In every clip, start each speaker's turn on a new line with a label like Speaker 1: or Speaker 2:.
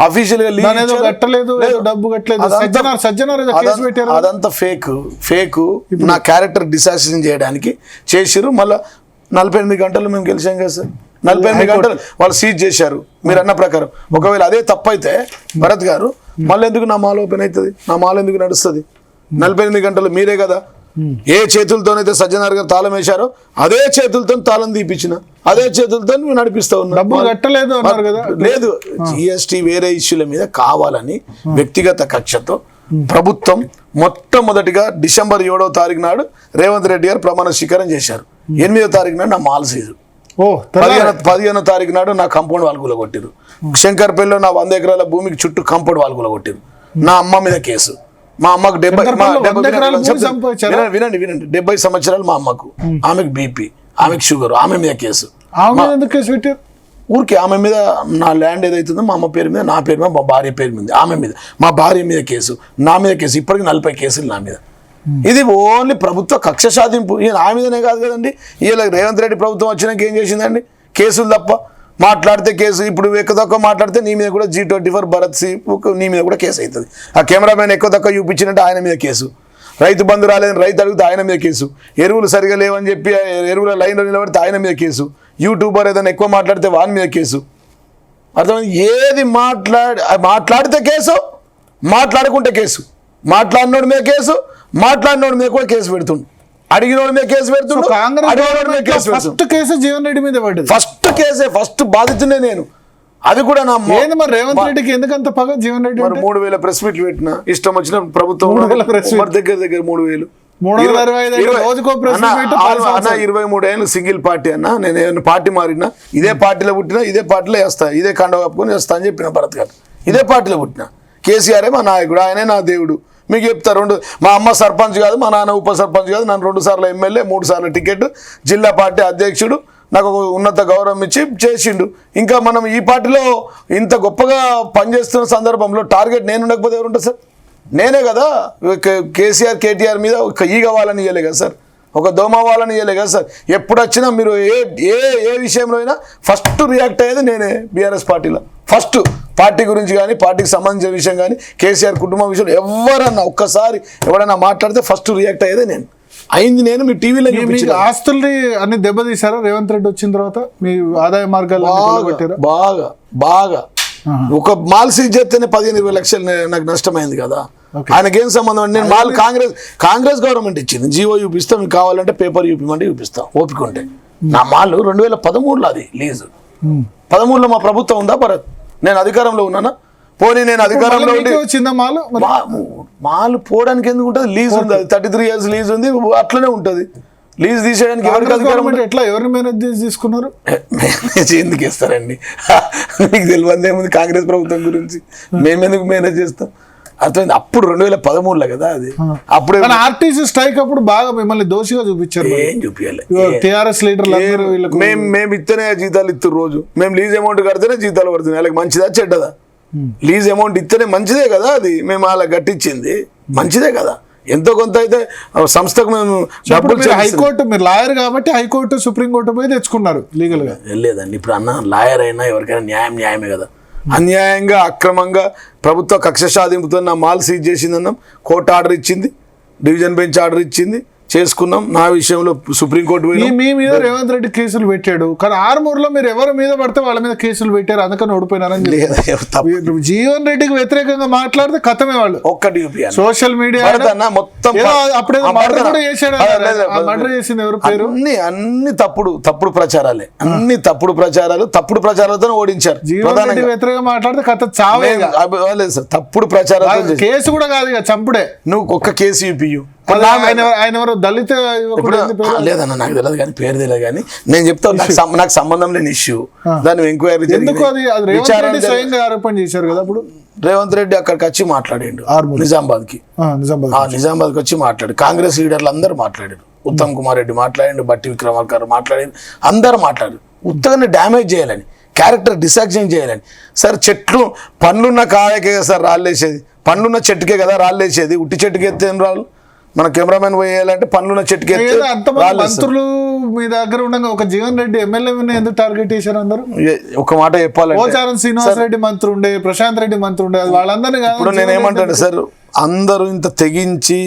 Speaker 1: Official గా అదంతా fake నా క్యారెక్టర్ డిసాసిషన్ చేయడానికి చేసిరు. మళ్ళీ 48 గంటలు మేము గెలిచాం కదా సార్. 48 గంటలు వాళ్ళు సీజ్ చేశారు మీరు అన్న ప్రకారం. ఒకవేళ అదే తప్పు అయితే భరత్ గారు మళ్ళీ ఎందుకు నా మాల ఓపెన్ అవుతుంది, నా మాల ఎందుకు నడుస్తుంది? 48 గంటలు మీరే కదా ఏ చేతులతోనైతే సజ్జనార్ గారు తాళం వేశారో అదే చేతులతో తాళం తీపిచ్చిన, అదే చేతులతో నడిపిస్తా ఉన్నా. లేదు, జిఎస్టీ వేరే ఇష్యూల మీద కావాలని వ్యక్తిగత కక్షతో ప్రభుత్వం మొట్టమొదటిగా డిసెంబర్ 7వ తారీఖు నాడు రేవంత్ రెడ్డి గారు ప్రమాణ స్వీకారం చేశారు. 8వ తారీఖు నాడు నా మాల సీజు, 15వ తారీఖు నాడు నా కంపౌండ్ వాళ్ళు కూలగొట్టిరు. శంకర్పల్లిలో నా 100 ఎకరాల భూమికి చుట్టూ కంపౌండ్ వాళ్ళు కూలగొట్టిరు. నా అమ్మ మీద కేసు, మా అమ్మకు 70 సంవత్సరాలు మా అమ్మకు, ఆమెకు బీపీ, ఆమెకు షుగర్, ఆమె మీద కేసు. ఊరికి ఆమె మీద నా ల్యాండ్ ఏదైతుందో మా అమ్మ పేరు మీద, నా పేరు మీద, మా భార్య పేరు మీద, ఆమె మీద, మా భార్య మీద కేసు, నా మీద కేసు, ఇప్పటికి 40 కేసులు నా మీద. ఇది ఓన్లీ ప్రభుత్వ కక్ష సాధింపు. ఈయన ఆ మీదనే కాదు కదండి, ఇలా రేవంత్ రెడ్డి ప్రభుత్వం వచ్చినాక ఏం చేసిందండి? కేసులు తప్ప. మాట్లాడితే కేసు, ఇప్పుడు ఎక్కువ తక్కువ మాట్లాడితే నీ మీద కూడా G24 భరత్ సి నీ మీద కూడా కేసు అవుతుంది. ఆ కెమెరామెన్ ఎక్కువ తక్కువ చూపించినట్టు ఆయన మీద కేసు, రైతు బంధు రాలేదని రైతు అడిగితే ఆయన మీద కేసు, ఎరువులు సరిగా లేవని చెప్పి ఎరువుల లైన్లో నిలబడితే ఆయన మీద కేసు, యూట్యూబర్ ఏదైనా ఎక్కువ మాట్లాడితే వాని మీద కేసు. అర్థమైంది? ఏది మాట్లాడితే కేసు, మాట్లాడుకుంటే కేసు, మాట్లాడినోడి మీద కేసు, మాట్లాడినోడి మీద కూడా కేసు పెడుతుండు, అడిగినోడి మీద కేసు పెడుతుండు,
Speaker 2: ఫస్ట్ కేసు జీవన్ రెడ్డి మీద పడ్డది.
Speaker 1: ఫస్ట్ కేసే, ఫస్ట్ బాధితుడే నేను. అది కూడా నా
Speaker 2: మరి రేవంత్ రెడ్డికి ఎందుకంత పగ జీవన్ రెడ్డి?
Speaker 1: 3000 ప్రెస్ మీట్లు పెట్టిన ఇష్టం వచ్చిన ప్రభుత్వం దగ్గర 3000 23 ఏళ్ళు సింగిల్ పార్టీ అన్న. నేను ఏమైనా పార్టీ మారినా ఇదే పార్టీలో పుట్టినా ఇదే పార్టీలో వేస్తా, ఇదే కండ కప్పుకొని వేస్తా అని చెప్పిన భరత్ గారు. ఇదే పార్టీలో పుట్టిన. కేసీఆరే మా నాయకుడు, ఆయనే నా దేవుడు. మీకు చెప్తా, మా అమ్మ సర్పంచ్ కాదు, మా నాన్న ఉప సర్పంచ్ కాదు, నన్ను 2 సార్లు ఎమ్మెల్యే, 3 సార్లు టికెట్, జిల్లా పార్టీ అధ్యక్షుడు, నాకు ఒక ఉన్నత గౌరవం ఇచ్చి చేసిండు. ఇంకా మనం ఈ పార్టీలో ఇంత గొప్పగా పనిచేస్తున్న సందర్భంలో టార్గెట్ నేను ఉండకపోతే ఎవరు ఉంటారు సార్? నేనే కదా. కేసీఆర్ కేటీఆర్ మీద ఒక ఈగ వాళ్ళని ఇవ్వలే కదా సార్, ఒక దోమ వాళ్ళని ఇవ్వలే కదా సార్. ఎప్పుడు వచ్చినా మీరు ఏ విషయంలో అయినా ఫస్ట్ రియాక్ట్ అయ్యేది నేనే. బీఆర్ఎస్ పార్టీలో ఫస్ట్ పార్టీ గురించి కానీ, పార్టీకి సంబంధించిన విషయం కానీ, కేసీఆర్ కుటుంబం విషయంలో ఎవరన్నా ఒక్కసారి ఎవరైనా మాట్లాడితే ఫస్ట్ రియాక్ట్ అయ్యేదే నేను. అయింది నేను. మీ టీవీలో
Speaker 2: ఆస్తుల్ని అన్ని దెబ్బతీశారా రేవంత్ రెడ్డి వచ్చిన తర్వాత? మీ ఆదాయ మార్గాలు
Speaker 1: బాగా బాగా ఒక మాల్ సీజ్ చేస్తేనే 15-20 లక్షలు నాకు నష్టమైంది కదా. ఆయనకేం సంబంధం అండి? నేను మాల్ కాంగ్రెస్ గవర్నమెంట్ ఇచ్చింది. జీవో చూపిస్తాం, మీకు కావాలంటే పేపర్ చూపిమంటే చూపిస్తాం ఓపిక ఉంటే. నా మాల్ 2013లో అది లీజు. 13లో మా ప్రభుత్వం ఉందా భరత్? నేను అధికారంలో ఉన్నానా? పోనీ నేను అధికారంలో మాల్ పోవడానికి ఎందుకు ఉంటుంది? లీజ్ ఉంది, అది 33 years లీజ్ ఉంది, అట్లనే ఉంటుంది. లీజ్ తీసేయడానికి ఎవరికి అధికారం?
Speaker 2: ఎట్లా ఎవరిని మేనేజ్ చేసి తీసుకున్నారు?
Speaker 1: మేనేజ్ ఎందుకు ఇస్తారండి? మీకు తెలియదు ఏముంది కాంగ్రెస్ ప్రభుత్వం గురించి? మేమెందుకు మేనేజ్ చేస్తాం? అర్థమైంది. అప్పుడు 2013లో కదా అది. అప్పుడు
Speaker 2: ఆర్టీసీ స్ట్రైక్ అప్పుడు బాగా మిమ్మల్ని దోషిగా చూపించారు.
Speaker 1: ఏం చూపించాలి?
Speaker 2: టీఆర్ఎస్ లీడర్లు
Speaker 1: మేము ఇస్తేనే జీతాలు ఇస్తారు రోజు. మేము లీజ్ అమౌంట్ కడితేనే జీతాలు పడుతున్నాయి. వాళ్ళకి మంచిదా చెడ్డదా? లీజ్ అమౌంట్ ఇస్తేనే మంచిదే కదా అది. మేము అలా గట్టించింది మంచిదే కదా. ఎంతో కొంత అయితే సంస్థకు మేము డబ్బులు.
Speaker 2: హైకోర్టు, మీరు లాయర్ కాబట్టి హైకోర్టు సుప్రీంకోర్టు పోయి తెచ్చుకున్నారు లీగల్ గా.
Speaker 1: లేదండి, ఇప్పుడు అన్న లాయర్ అయినా ఎవరికైనా న్యాయమే కదా. అన్యాయంగా అక్రమంగా ప్రభుత్వ కక్ష సాధింపుతో నా మాల్ సీజ్ చేసిందన్నాం. కోర్టు ఆర్డర్ ఇచ్చింది, డివిజన్ బెంచ్ ఆర్డర్ ఇచ్చింది, చేసుకున్నాం. నా విషయంలో సుప్రీంకోర్టు
Speaker 2: మీ మీద రేవంత్ రెడ్డి కేసులు పెట్టాడు, కానీ ఆర్మూర్లో మీరు ఎవరి మీద పడితే వాళ్ళ మీద కేసులు పెట్టారు, అందుకని ఓడిపోయినారని. జీవన్ రెడ్డికి వ్యతిరేకంగా మాట్లాడితే కథమే వాళ్ళు.
Speaker 1: ఒక్కటి
Speaker 2: సోషల్ మీడియా
Speaker 1: మొత్తం
Speaker 2: అప్పుడే మర్డర్ చేశాడు. మర్డర్ చేసింది ఎవరు పేరు?
Speaker 1: అన్ని తప్పుడు ప్రచారాలే, అన్ని తప్పుడు ప్రచారాలు, తప్పుడు ప్రచారాలతో ఓడించారు.
Speaker 2: జీవన్ రెడ్డి వ్యతిరేకంగా మాట్లాడితే కథ చావే.
Speaker 1: సార్ తప్పుడు ప్రచారాలు,
Speaker 2: కేసు కూడా కాదు ఇక చంపుడే.
Speaker 1: నువ్వు ఒక్క కేసు చూపియు.
Speaker 2: ఆయన ఎవరు దళిత
Speaker 1: లేదన్న, నాకు తెలియదు కానీ, పేరు తెలియదు కానీ నేను చెప్తాను. నాకు సంబంధం లేని ఇష్యూ, దాన్ని ఎంక్వైరీ
Speaker 2: ఆరోపణ చేశారు కదా. అప్పుడు
Speaker 1: రేవంత్ రెడ్డి అక్కడికి వచ్చి మాట్లాడిండు నిజామాబాద్కి వచ్చి మాట్లాడు. కాంగ్రెస్ లీడర్లు అందరూ మాట్లాడారు. ఉత్తమ్ కుమార్ రెడ్డి మాట్లాడిండు, బట్టి విక్రమార్క మాట్లాడిండు, అందరూ మాట్లాడారు. ఉత్తగానే డ్యామేజ్ చేయాలని, క్యారెక్టర్ డిసాక్షన్ చేయాలని. సార్ చెట్లు పండ్లున్న కాయకే కదా సార్ రాళ్ళేసేది, పండ్లున్న చెట్టుకే కదా రాళ్ళేసేది. ఉట్టి చెట్టుకి ఎత్తే ఏం రాళ్ళు? మన కెమెరామెన్ పోయేయాలంటే పనులున్న చెట్టుకి
Speaker 2: ఏదో అంతమంది మంత్రులు మీ దగ్గర ఉండగా ఒక జీవన్ రెడ్డి ఎమ్మెల్యే ఎందుకు టార్గెట్ చేశారు అందరూ?
Speaker 1: ఒక మాట చెప్పాలంటే
Speaker 2: పోచారం శ్రీనివాస్ రెడ్డి మంత్రి ఉండే, ప్రశాంత్ రెడ్డి మంత్రి ఉండే, వాళ్ళందరినీ
Speaker 1: ఇప్పుడు నేనేమంటాను సార్, అందరూ ఇంత తెగించి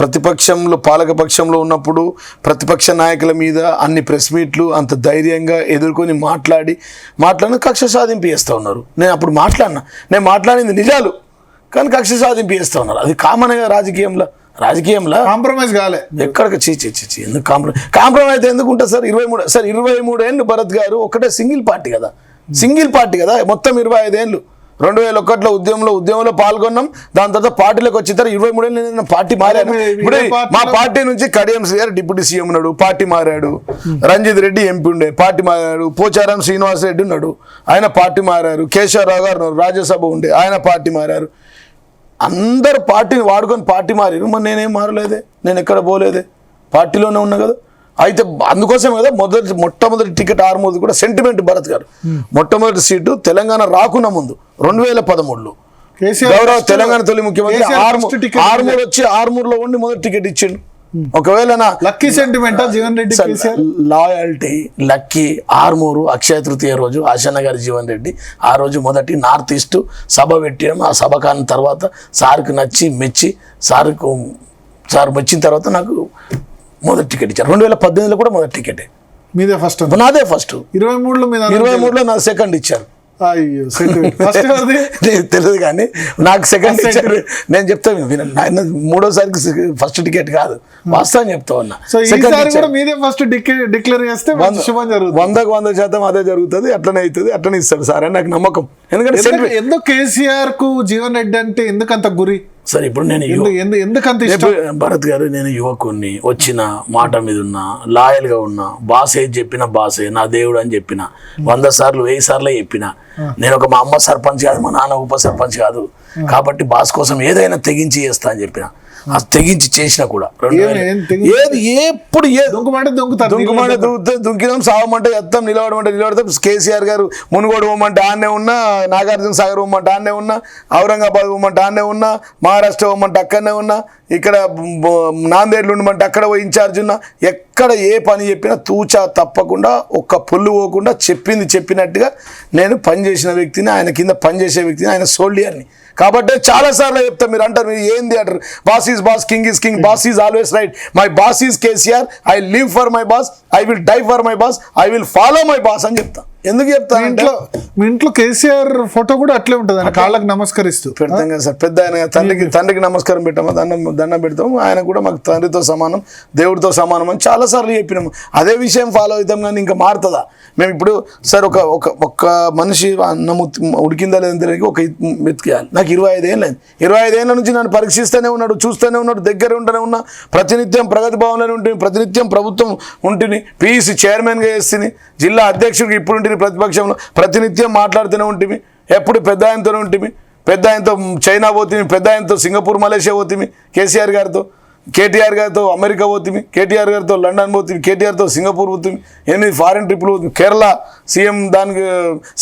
Speaker 1: ప్రతిపక్షంలో పాలకపక్షంలో ఉన్నప్పుడు ప్రతిపక్ష నాయకుల మీద అన్ని ప్రెస్ మీట్లు అంత ధైర్యంగా ఎదుర్కొని మాట్లాడిన కక్ష సాధింపు చేస్తూ ఉన్నారు. నేను అప్పుడు నేను మాట్లాడింది నిజాలు, కానీ కక్ష సాధింపు చేస్తూ ఉన్నారు. అది కామన్గా రాజకీయంలో
Speaker 2: కాంప్రమైజ్ కాలే
Speaker 1: ఎక్కడికి చీ ఎందుకు కాంప్రమైజ్ అయితే ఎందుకు ఉంటుంది సార్? 23 ఏళ్ళు భరత్ గారు ఒకటే సింగిల్ పార్టీ కదా, మొత్తం 25 ఏళ్ళు. 2001లో ఉద్యమంలో పాల్గొన్నాం. దాని తర్వాత పార్టీలోకి వచ్చిన తర్వాత 23 ఏళ్ళు నేను పార్టీ మారాను. ఇప్పుడు మా పార్టీ నుంచి కడియం గారు డిప్యూటీ సీఎం ఉన్నాడు, పార్టీ మారాడు. రంజిత్ రెడ్డి ఎంపీ ఉండే, పార్టీ మారాడు. పోచారం శ్రీనివాస్ రెడ్డి ఉన్నాడు, ఆయన పార్టీ మారారు. కేశవరావు గారు ఉన్నారు, రాజ్యసభ ఉండే, ఆయన పార్టీ మారారు. అందరు పార్టీని వాడుకొని పార్టీ మారారు. మరి నేనేం మారలేదే, నేను ఎక్కడ పోలేదే, పార్టీలోనే ఉన్నా కదా. అయితే అందుకోసం కదా మొట్టమొదటి టికెట్ ఆర్మూర్ కూడా సెంటిమెంట్ భరత్ గారు. మొట్టమొదటి సీటు తెలంగాణ రాకున్న ముందు 2013లో గౌరవ తెలంగాణ తొలి ముఖ్యమంత్రి ఆర్మూర్ వచ్చి ఆర్మూర్లో ఉండి మొదటి టికెట్ ఇచ్చిండు. ఒకవేళ
Speaker 2: lucky sentiment Jeevan Reddy
Speaker 1: loyalty lucky Armoor Akshaya Tritiya రోజు ఆశన్న గారి జీవన్ రెడ్డి ఆ రోజు మొదటి నార్త్ ఈస్ట్ సభ పెట్టడం. ఆ సభ కాని తర్వాత సార్కి నచ్చి మెచ్చి సార్ మెచ్చిన తర్వాత నాకు మొదటి టికెట్ ఇచ్చారు. 2018లో కూడా మొదటి టికెటే
Speaker 2: మీదే ఫస్ట్,
Speaker 1: నాదే ఫస్ట్.
Speaker 2: 23లో
Speaker 1: నాకు సెకండ్ ఇచ్చారు.
Speaker 2: అయ్యో
Speaker 1: తెలియదు కానీ నాకు సెకండ్ ఇచ్చారు. నేను చెప్తాను వినండి, మూడోసారికి ఫస్ట్ టికెట్ కాదు, వాస్తవం చెప్తా ఉన్నా. 100% అదే జరుగుతుంది, అట్లనే అవుతుంది, అట్లనే ఇస్తాడు సార్ అని నాకు నమ్మకం. ఎందుకంటే
Speaker 2: ఎందుకు కేసీఆర్ కు జీవన్ రెడ్డి అంటే ఎందుకంత గురి
Speaker 1: సార్? ఇప్పుడు నేను భరత్ గారు, నేను యువకుడిని, వచ్చిన మాట మీద ఉన్నా, లాయల్గా ఉన్నా, బాస్ ఏది చెప్పిన బాసే నా దేవుడు అని చెప్పిన 100 సార్లు 1000 సార్లు చెప్పిన. నేను మా అమ్మ సర్పంచ్ కాదు, మా నాన్న ఉప సర్పంచ్ కాదు, కాబట్టి బాస్ కోసం ఏదైనా తెగించి చేస్తా అని చెప్పిన. అది తెగించి చేసినా కూడా ఎప్పుడు దుంకినాం, సావమంటే ఎత్తాం, నిలబడతాం. కేసీఆర్ గారు మునుగోడు పోమంటే ఆన్నే ఉన్నా, నాగార్జున సాగర్ పోమంటే ఆన్నే ఉన్నా, ఔరంగాబాద్ పోమంటే ఆన్నే ఉన్నా, మహారాష్ట్ర పోమంటే అక్కడనే ఉన్నా, ఇక్కడ నాందేడ్లు ఉండమంటే అక్కడ పోయి ఇన్ఛార్జ్ ఉన్నా. ఎక్కడ ఏ పని చెప్పినా తూచా తప్పకుండా ఒక్క పొల్లు పోకుండా చెప్పింది చెప్పినట్టుగా నేను పనిచేసిన వ్యక్తిని, ఆయన కింద పనిచేసే వ్యక్తిని, ఆయన సోల్డియర్ని. కాబట్టి చాలాసార్లు చెప్తా, మీరు అంటారు మీరు ఏంది అంటారు, boss is boss, king is king, boss is always right. My boss is KCR, I live for my boss, I will die for my boss, I will follow my boss అని చెప్తా. ఎందుకు చెప్తాను,
Speaker 2: మీ ఇంట్లో కేసీఆర్ ఫోటో కూడా అట్లే ఉంటుంది, కాళ్ళకి నమస్కరిస్తూ
Speaker 1: పెడతాం కదా సార్. పెద్ద ఆయన తండ్రికి నమస్కారం పెట్టాము, దండం పెడతాము. ఆయన కూడా మాకు తండ్రితో సమానం, దేవుడితో సమానం అని చాలాసార్లు చెప్పినాము. అదే విషయం ఫాలో అవుతాం, కానీ ఇంకా మారుతుందా? మేము ఇప్పుడు సార్ ఒక మనిషి అన్నం ఉడికిందా లేదని తెలియక ఒక వెతికేయాలి. నాకు 25 ఏళ్ళు అయింది. 25 ఏళ్ళ నుంచి నన్ను పరీక్షిస్తూనే ఉన్నాడు, చూస్తూనే ఉన్నాడు, దగ్గర ఉంటూనే ఉన్నా. ప్రతినిత్యం ప్రగతి భవన్లోనే ఉంటుంది, ప్రతినిత్యం ప్రభుత్వం ఉంటుంది, పీఈసీ చైర్మన్గా చేస్తుంది, జిల్లా అధ్యక్షుడికి ఇప్పుడు ఉంటుంది, ప్రతిపక్షంలో ప్రతినిత్యం మాట్లాడుతూనే ఉంటుంది. ఎప్పుడు పెద్ద ఆయనతోనే ఉంటుంది, పెద్ద ఆయనతో చైనా పోతుంది, పెద్ద ఆయనతో సింగపూర్ మలేషియా పోతుంది, కేసీఆర్ గారితో, కేటీఆర్ గారితో అమెరికా పోతుంది, కేటీఆర్ గారితో లండన్ పోతుంది, కేటీఆర్తో సింగపూర్ పోతుంది, 8 ఫారిన్ ట్రిప్లు పోతుంది, కేరళ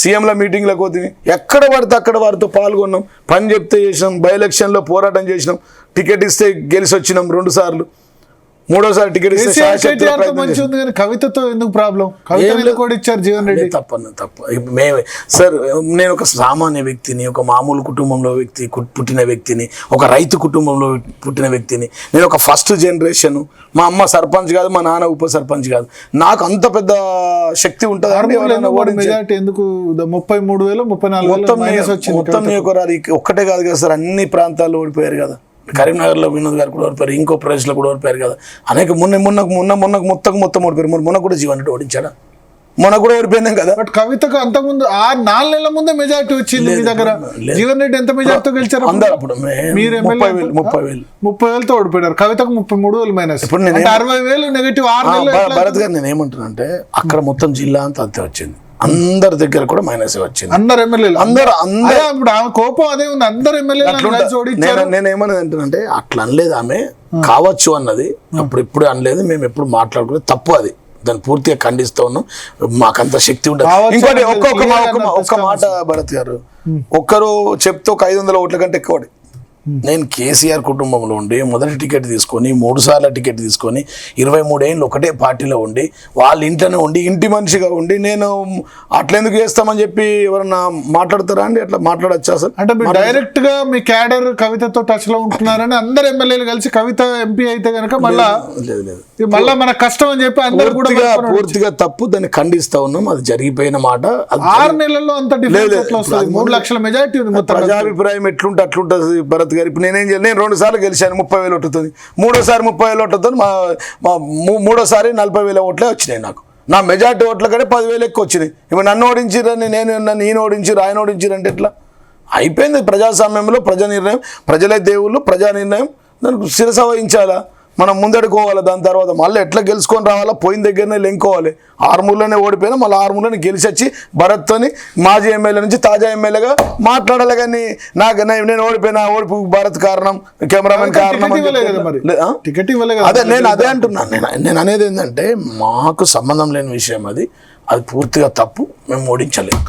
Speaker 1: సీఎంల మీటింగ్లకు పోతుంది. ఎక్కడ పడితే అక్కడ వారితో పాల్గొన్నాం, పని చెప్తే చేసినాం, బై ఎలక్షన్లో పోరాటం చేసినాం, టికెట్ ఇస్తే గెలిచి వచ్చినాం 2 సార్లు, 3వసారి టికెట్ ఇస్తే.
Speaker 2: కవితతో ఎందుకు ప్రాబ్లం? ఇచ్చారు జీవన్ రెడ్డి
Speaker 1: తప్ప మేమే సార్. నేను ఒక సామాన్య వ్యక్తిని, ఒక మామూలు కుటుంబంలో పుట్టిన వ్యక్తిని, ఒక రైతు కుటుంబంలో పుట్టిన వ్యక్తిని. నేను ఒక ఫస్ట్ జనరేషన్. మా అమ్మ సర్పంచ్ కాదు, మా నాన్న ఉప సర్పంచ్ కాదు. నాకు అంత పెద్ద శక్తి ఉంటుంది.
Speaker 2: ఎందుకు 33,000 34,000
Speaker 1: మొత్తం నియోజకవర్గాలు ఒక్కటే కాదు కదా సార్, అన్ని ప్రాంతాల్లో ఓడిపోయారు కదా. కరీంనగర్లో వినోద్ గారు కూడా ఓడిపోయారు, ఇంకో ప్రదేశ్లో కూడా ఓడిపోయారు కదా. అనేక మొన్న మొత్తం ఓడిపోయారు. మొన్న కూడా జీవన్ రెడ్డి ఓడించాడా? మొన్న కూడా ఓడిపోయింది కదా.
Speaker 2: బట్ కవితకు అంత ముందు 4 నెలల ముందే మెజార్టీ వచ్చింది మీ దగ్గర. జీవన్ రెడ్డి ఎంత మెజార్టీతో గెలిచారు?
Speaker 1: అందరూ అప్పుడు
Speaker 2: 30,000తో ఓడిపోయారు. కవితకు 33,000 మైనస్. ఇప్పుడు 60,000 నెగటివ్.
Speaker 1: భరత్ గారు నేను ఏమంటున్నా అంటే, అక్కడ మొత్తం జిల్లా అంతా అంతే వచ్చింది, అందరి దగ్గర కూడా మైనస్ వచ్చింది.
Speaker 2: అందరు ఎమ్మెల్యేలు అందరూ ఇప్పుడు ఆమె కోపం అదే ఉంది. అందరు ఎమ్మెల్యేలు
Speaker 1: నేనేమన్నది అంటానంటే, అట్లా అనలేదు ఆమె, కావచ్చు అన్నది. ఇప్పుడు అనలేదు, మేము ఎప్పుడు మాట్లాడుకునే తప్పు అది. దాన్ని పూర్తిగా ఖండిస్తూ ఉన్నాం. మాకంత శక్తి ఉంటుంది. ఇంకోటి ఒక్క మాట భరత్ గారు, ఒక్కరు చెప్తే ఒక 500 ఓట్ల కంటే ఎక్కువ నేను కేసీఆర్ కుటుంబంలో ఉండి మొదటి టికెట్ తీసుకొని 3 సార్ల టికెట్ తీసుకొని 23 ఏళ్ళు ఒకటే పార్టీలో ఉండి వాళ్ళ ఇంట్లోనే ఉండి ఇంటి మనిషిగా ఉండి నేను అట్లెందుకు చేస్తామని చెప్పి ఎవరన్నా మాట్లాడతారా అండి? అట్లా మాట్లాడచ్చా అసలు?
Speaker 2: అంటే మీరు డైరెక్ట్ గా మీ క్యాడర్ కవితతో టచ్ లో ఉంటున్నారని అందరు ఎమ్మెల్యేలు కలిసి కవిత ఎంపీ అయితే కనుక మళ్ళా మళ్ళా మన కష్టం అని చెప్పి అందరు కూడా
Speaker 1: పూర్తిగా తప్పు, దాన్ని ఖండిస్తా ఉన్నాం. అది జరిగిపోయిన మాట.
Speaker 2: 6 నెలల్లో అంత డిఫరెన్స్ వస్తుంది. 3 లక్షల మెజారిటీ ఉంది.
Speaker 1: ప్రజాభిప్రాయం ఎట్లుంటే అట్లుంటుంది భరత్ గారు. ఇప్పుడు నేనేం చేయాలి? నేను 2 సార్లు గెలిచాను, 30,000 ఓట్లతో. 3వ సారి 30,000 ఓట్లతో, 3వ సారి 40,000 ఓట్లే వచ్చినాయి నాకు. నా మెజార్టీ ఓట్ల కంటే 10,000 ఎక్కువ వచ్చినాయి. ఇప్పుడు నన్ను ఓడించిరని ఈయన ఓడించిరు, ఆయన ఓడించిరు అంటే ఎట్లా? అయిపోయింది. ప్రజాస్వామ్యంలో ప్రజా నిర్ణయం, ప్రజలే దేవుళ్ళు, ప్రజా నిర్ణయం దానికి శిరస వహించాలా, మనం ముందడుకోవాలి. దాని తర్వాత మళ్ళీ ఎట్లా గెలుచుకొని రావాలా, పోయిన దగ్గరనే లెంకోవాలి. ఆర్మూర్లోనే ఓడిపోయినా మళ్ళీ ఆర్మూర్లోనే గెలిచి వచ్చి భరత్తోని మాజీ ఎమ్మెల్యే నుంచి తాజా ఎమ్మెల్యేగా మాట్లాడాలి. కానీ నేను ఓడిపోయినా, ఓడిపో భరత్ కారణం, కెమెరామెన్ కారణం. అదే నేను అదే అంటున్నాను. నేను అనేది ఏంటంటే మాకు సంబంధం లేని విషయం అది పూర్తిగా తప్పు. మేము ఓడించలేము.